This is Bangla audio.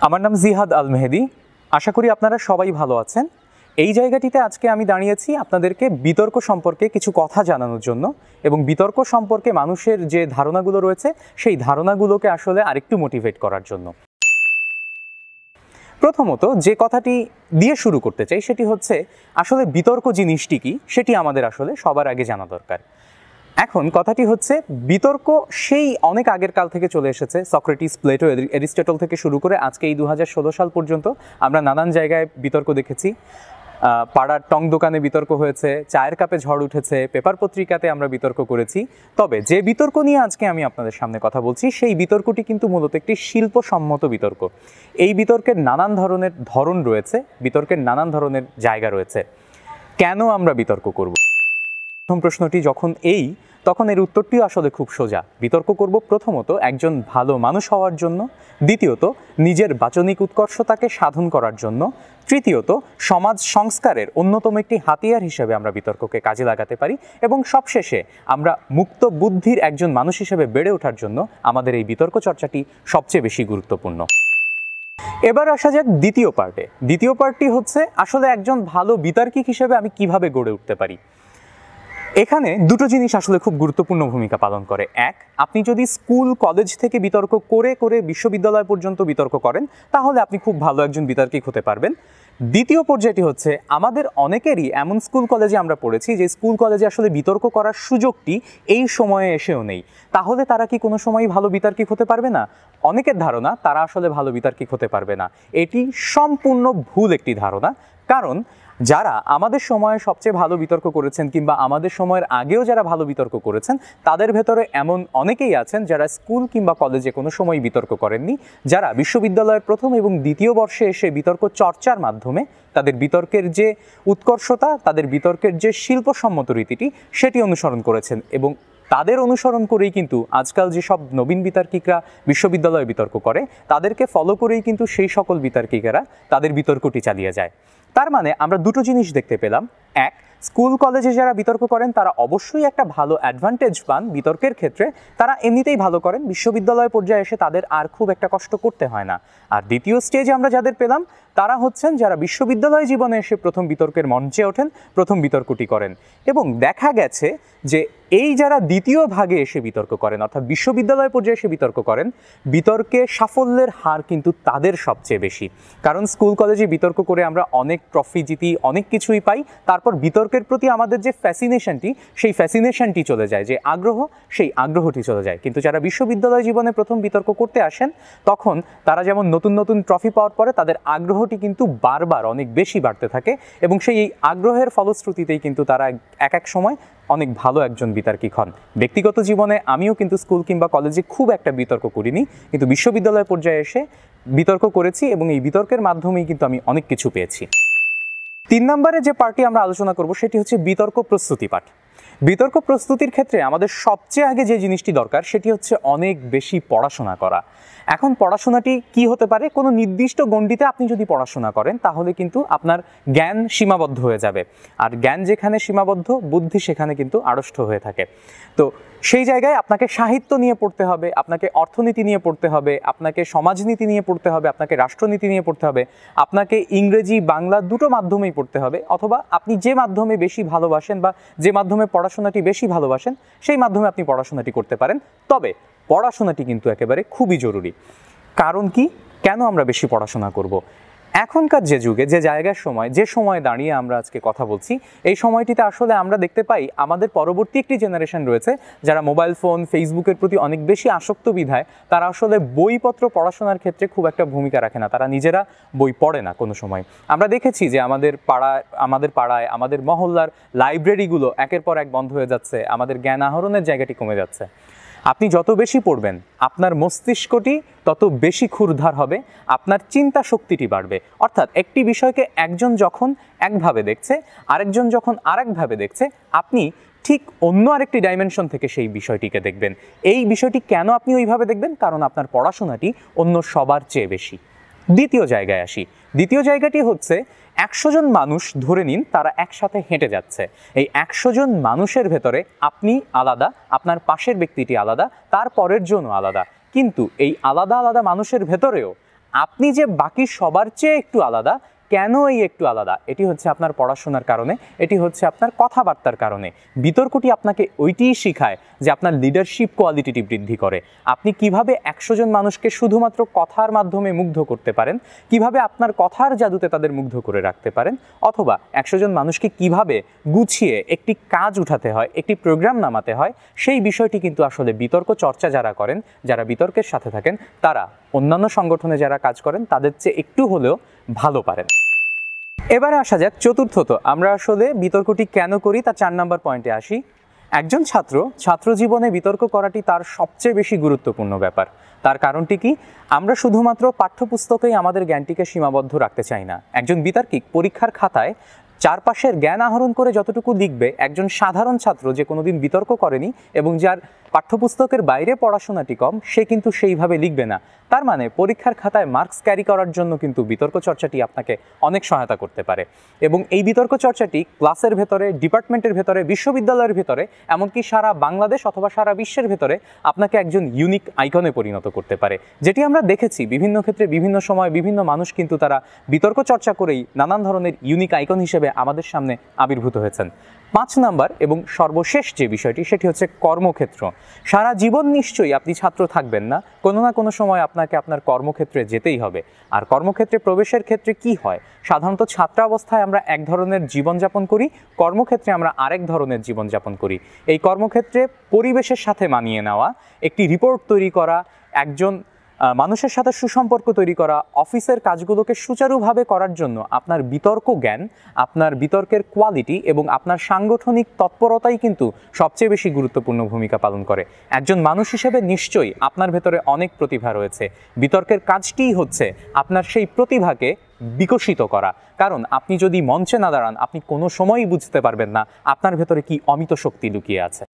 আমার নাম জিহাদ আল মেহেদি। আশা করি আপনারা সবাই ভালো আছেন। এই জায়গাটিতে আজকে আমি দাঁড়িয়েছি আপনাদেরকে বিতর্ক সম্পর্কে কিছু কথা জানানোর জন্য এবং বিতর্ক সম্পর্কে মানুষের যে ধারণাগুলো রয়েছে সেই ধারণাগুলোকে আসলে আরেকটু মোটিভেট করার জন্য। প্রথমত যে কথাটি দিয়ে শুরু করতে চাই সেটি হচ্ছে আসলে বিতর্ক জিনিসটি কি সেটি আমাদের আসলে সবার আগে জানা দরকার। এখন কথাটি হচ্ছে বিতর্ক সেই অনেক আগের কাল থেকে চলে এসেছে। সক্রেটিস, প্লেটো, এরিস্টটল থেকে শুরু করে আজকে এই 2016 সাল পর্যন্ত আমরা নানান জায়গায় বিতর্ক দেখেছি। পাড়ার টং দোকানে বিতর্ক হয়েছে, চায়ের কাপে ঝড় উঠেছে, পেপার পত্রিকাতে আমরা বিতর্ক করেছি। তবে যে বিতর্ক নিয়ে আজকে আমি আপনাদের সামনে কথা বলছি সেই বিতর্কটি কিন্তু মূলত একটি শিল্পসম্মত বিতর্ক। এই বিতর্কের নানান ধরনের ধরন রয়েছে, বিতর্কের নানান ধরনের জায়গা রয়েছে। কেন আমরা বিতর্ক করব? প্রথম প্রশ্নটি যখন তখন এর উত্তরটিও আসলে খুব সোজা। বিতর্ক করব প্রথমত একজন ভালো মানুষ হওয়ার জন্য, দ্বিতীয়ত নিজের বাচনিক উৎকর্ষতাকে সাধন করার জন্য, তৃতীয়ত সমাজ সংস্কারের অন্যতম একটি হাতিয়ার হিসেবে আমরা বিতর্ককে কাজে লাগাতে পারি, এবং সবশেষে আমরা মুক্ত বুদ্ধির একজন মানুষ হিসেবে বেড়ে ওঠার জন্য আমাদের এই বিতর্ক চর্চাটি সবচেয়ে বেশি গুরুত্বপূর্ণ। এবার আসা যাক দ্বিতীয় পার্টে। দ্বিতীয় পার্টটি হচ্ছে আসলে একজন ভালো বিতার্কিক হিসেবে আমি কিভাবে গড়ে উঠতে পারি। এখানে দুটো জিনিস আসলে খুব গুরুত্বপূর্ণ ভূমিকা পালন করে। এক, আপনি যদি স্কুল কলেজ থেকে বিতর্ক করে করে বিশ্ববিদ্যালয় পর্যন্ত বিতর্ক করেন তাহলে আপনি খুব ভালো একজন বিতার্কিক হতে পারবেন। দ্বিতীয় পর্যায়টি হচ্ছে আমাদের অনেকেরই এমন স্কুল কলেজে আমরা পড়েছি যে স্কুল কলেজে আসলে বিতর্ক করার সুযোগটি এই সময়ে এসেও নেই। তাহলে তারা কি কোনো সময়ই ভালো বিতার্কিক হতে পারবে না? অনেকের ধারণা তারা আসলে ভালো বিতার্কিক হতে পারবে না। এটি সম্পূর্ণ ভুল একটি ধারণা। কারণ যারা আমাদের সময়ে সবচেয়ে ভালো বিতর্ক করেছেন কিংবা আমাদের সময়ের আগেও যারা ভালো বিতর্ক করেছেন তাদের ভেতরে এমন অনেকেই আছেন যারা স্কুল কিংবা কলেজে কোনো সময় বিতর্ক করেননি, যারা বিশ্ববিদ্যালয়ের প্রথম এবং দ্বিতীয় বর্ষে এসে বিতর্ক চর্চার মাধ্যমে তাদের বিতর্কের যে উৎকর্ষতা, তাদের বিতর্কের যে শিল্পসম্মত রীতিটি সেটি অনুসরণ করেছেন। এবং তাদের অনুসরণ করেই কিন্তু আজকাল যেসব নবীন বিতার্কিকরা বিশ্ববিদ্যালয়ে বিতর্ক করে তাদেরকে ফলো করেই কিন্তু সেই সকল বিতার্কিকেরা তাদের বিতর্কটি চালিয়ে যায়। তার মানে আমরা দুটো জিনিস দেখতে পেলাম। এক, স্কুল কলেজে যারা বিতর্ক করেন তারা অবশ্যই একটা ভালো অ্যাডভান্টেজ পান বিতর্কের ক্ষেত্রে, তারা এমনিতেই ভালো করেন, বিশ্ববিদ্যালয় পর্যায়ে এসে তাদের আর খুব একটা কষ্ট করতে হয় না। আর দ্বিতীয় স্টেজে আমরা যাদের পেলাম তারা হচ্ছেন যারা বিশ্ববিদ্যালয় জীবনে এসে প্রথম বিতর্কের মঞ্চে ওঠেন, প্রথম বিতর্কটি করেন। এবং দেখা গেছে যে এই যারা দ্বিতীয় ভাগে এসে বিতর্ক করেন অর্থাৎ বিশ্ববিদ্যালয় পর্যায়ে এসে বিতর্ক করেন, বিতর্কে সাফল্যের হার কিন্তু তাদের সবচেয়ে বেশি। কারণ স্কুল কলেজে বিতর্ক করে আমরা অনেক ট্রফি জিতি, অনেক কিছুই পাই, তারপর বিতর্কের প্রতি আমাদের যে ফ্যাসিনেশনটি সেই ফ্যাসিনেশনটি চলে যায়, যে আগ্রহ সেই আগ্রহটি চলে যায়। কিন্তু যারা বিশ্ববিদ্যালয় জীবনে প্রথম বিতর্ক করতে আসেন তখন তারা যেমন নতুন নতুন ট্রফি পাওয়ার পরে তাদের আগ্রহটি কিন্তু বারবার অনেক বেশি বাড়তে থাকে এবং সেই আগ্রহের ফলশ্রুতিতেই কিন্তু তারা এক এক সময় অনেক ভালো একজন বিতর্কিক হন। ব্যক্তিগত জীবনে আমিও কিন্তু স্কুল কিংবা কলেজে খুব একটা বিতর্ক করিনি, কিন্তু বিশ্ববিদ্যালয় পর্যায়ে এসে বিতর্ক করেছি এবং এই বিতর্কের মাধ্যমেই কিন্তু আমি অনেক কিছু পেয়েছি। 3 নম্বরে যে পার্টি আমরা আলোচনা করব সেটি হচ্ছে বিতর্ক প্রস্তুতি পাঠ। বিতর্ক প্রস্তুতির ক্ষেত্রে আমাদের সবচেয়ে আগে যে জিনিসটি দরকার সেটি হচ্ছে অনেক বেশি পড়াশোনা করা। এখন পড়াশোনাটি কি হতে পারে? কোনো নির্দিষ্ট গণ্ডিতে আপনি যদি পড়াশোনা করেন তাহলে কিন্তু আপনার জ্ঞান সীমাবদ্ধ হয়ে যাবে, আর জ্ঞান যেখানে সীমাবদ্ধ বুদ্ধি সেখানে কিন্তু আড়ষ্ট হয়ে থাকে। তো সেই জায়গায় আপনাকে সাহিত্য নিয়ে পড়তে হবে, আপনাকে অর্থনীতি নিয়ে পড়তে হবে, আপনাকে সমাজনীতি নিয়ে পড়তে হবে, আপনাকে রাষ্ট্রনীতি নিয়ে পড়তে হবে, আপনাকে ইংরেজি বাংলা দুটো মাধ্যমেই পড়তে হবে, অথবা আপনি যে মাধ্যমে বেশি ভালোবাসেন বা যে মাধ্যমে পড়াশোনাটি বেশি ভালোবাসেন সেই মাধ্যমে আপনি পড়াশোনাটি করতে পারেন। তবে পড়াশোনাটি কিন্তু একেবারে খুবই জরুরি। কারণ কি, কেন আমরা বেশি পড়াশোনা করব? এখনকার যে যুগে যে জায়গার সময় যে সময় দাঁড়িয়ে আমরা আজকে কথা বলছি এই সময়টিতে আসলে আমরা দেখতে পাই আমাদের পরবর্তী একটি জেনারেশন রয়েছে যারা মোবাইল ফোন, ফেসবুকের প্রতি অনেক বেশি আসক্ত বিধায় তারা আসলে বইপত্র পড়াশোনার ক্ষেত্রে খুব একটা ভূমিকা রাখে না, তারা নিজেরা বই পড়ে না কোনো সময়। আমরা দেখেছি যে আমাদের পাড়ায় আমাদের মহল্লার লাইব্রেরিগুলো একের পর এক বন্ধ হয়ে যাচ্ছে, আমাদের জ্ঞান আহরণের জায়গাটি কমে যাচ্ছে। আপনি যত বেশি পড়বেন আপনার মস্তিষ্কটি তত বেশি ক্ষুরধার হবে, আপনার চিন্তা শক্তিটি বাড়বে। অর্থাৎ একটি বিষয়কে একজন যখন একভাবে দেখছে, আরেকজন যখন আরেকভাবে দেখছে, আপনি ঠিক অন্য আরেকটি ডাইমেনশন থেকে সেই বিষয়টিকে দেখবেন। এই বিষয়টি কেন আপনি ওইভাবে দেখবেন? কারণ আপনার পড়াশোনাটি অন্য সবার চেয়ে বেশি। দ্বিতীয় জায়গায় আসি। দ্বিতীয় জায়গাটি হচ্ছে 100 জন মানুষ ধরে নিন তারা একসাথে হেঁটে যাচ্ছে। এই 100 জন মানুষের ভেতরে আপনি আলাদা, আপনার পাশের ব্যক্তিটি আলাদা, তার পরের জনও আলাদা। কিন্তু এই আলাদা আলাদা মানুষের ভেতরেও আপনি যে বাকি সবার চেয়ে একটু আলাদা, কেন এই একটু আলাদা, এটি হচ্ছে আপনার পড়াশোনার কারণে, এটি হচ্ছে আপনার কথাবার্তার কারণে। বিতর্কটি আপনাকে ওইটিই শেখায় যে আপনার লিডারশিপ কোয়ালিটিটি বৃদ্ধি করে। আপনি কিভাবে 100 জন মানুষকে শুধুমাত্র কথার মাধ্যমে মুগ্ধ করতে পারেন, কিভাবে আপনার কথার জাদুতে তাদের মুগ্ধ করে রাখতে পারেন, অথবা 100 জন মানুষকে কিভাবে গুছিয়ে একটি কাজ উঠাতে হয়, একটি প্রোগ্রাম নামাতে হয়, সেই বিষয়টি কিন্তু আসলে বিতর্ক চর্চা যারা করেন, যারা বিতর্কের সাথে থাকেন, তারা অন্যান্য সংগঠনে যারা কাজ করেন তাদের চেয়ে একটু হলেও ভালো পারেন। এবারে আসা যাক চতুর্থত, আমরা আসলে বিতর্কটি কেন করি তার 4 নম্বর পয়েন্টে আসি। একজন ছাত্র জীবনে বিতর্ক করাটি তার সবচেয়ে বেশি গুরুত্বপূর্ণ ব্যাপার। তার কারণটি কি? আমরা শুধুমাত্র পাঠ্যপুস্তকেই আমাদের জ্ঞানটিকে সীমাবদ্ধ রাখতে চাই না। একজন বিতার্কিক পরীক্ষার খাতায় চারপাশের জ্ঞান আহরণ করে যতটুকু লিখবে, একজন সাধারণ ছাত্র যে কোনোদিন বিতর্ক করেনি এবং যার পাঠ্যপুস্তকের বাইরে পড়াশোনাটি কম, সে কিন্তু সেইভাবে লিখবে না। তার মানে পরীক্ষার খাতায় মার্কস ক্যারি করার জন্য কিন্তু বিতর্ক চর্চাটি আপনাকে অনেক সহায়তা করতে পারে। এবং এই বিতর্ক চর্চাটি ক্লাসের ভেতরে, ডিপার্টমেন্টের ভেতরে, বিশ্ববিদ্যালয়ের ভেতরে, এমনকি সারা বাংলাদেশ অথবা সারা বিশ্বের ভেতরে আপনাকে একজন ইউনিক আইকনে পরিণত করতে পারে। যেটি আমরা দেখেছি বিভিন্ন ক্ষেত্রে, বিভিন্ন সময় বিভিন্ন মানুষ কিন্তু তারা বিতর্ক চর্চা করেই নানান ধরনের ইউনিক আইকন হিসেবে আমাদের সামনে আবির্ভূত হয়েছেন। 5 নাম্বার এবং সর্বশেষ যে বিষয়টি, সেটি হচ্ছে কর্মক্ষেত্র। সারা জীবন নিশ্চয়ই আপনি ছাত্র থাকবেন না, কোনো না কোনো সময় আপনাকে আপনার কর্মক্ষেত্রে যেতেই হবে। আর কর্মক্ষেত্রে প্রবেশের ক্ষেত্রে কি হয়? সাধারণত ছাত্রাবস্থায় আমরা এক ধরনের জীবনযাপন করি, কর্মক্ষেত্রে আমরা আরেক ধরনের জীবনযাপন করি। এই কর্মক্ষেত্রে পরিবেশের সাথে মানিয়ে নেওয়া, একটি রিপোর্ট তৈরি করা, একজন মানুষের সাথে সুসম্পর্ক তৈরি করা, অফিসের কাজগুলোকে সুচারুভাবে করার জন্য আপনার বিতর্ক জ্ঞান, আপনার বিতর্কের কোয়ালিটি এবং আপনার সাংগঠনিক তৎপরতাই কিন্তু সবচেয়ে বেশি গুরুত্বপূর্ণ ভূমিকা পালন করে। একজন মানুষ হিসেবে নিশ্চয়ই আপনার ভেতরে অনেক প্রতিভা রয়েছে। বিতর্কের কাজটিই হচ্ছে আপনার সেই প্রতিভাকে বিকশিত করা। কারণ আপনি যদি মঞ্চে না দাঁড়ান, আপনি কোনো সময়ই বুঝতে পারবেন না আপনার ভেতরে কি অমিত শক্তি লুকিয়ে আছে।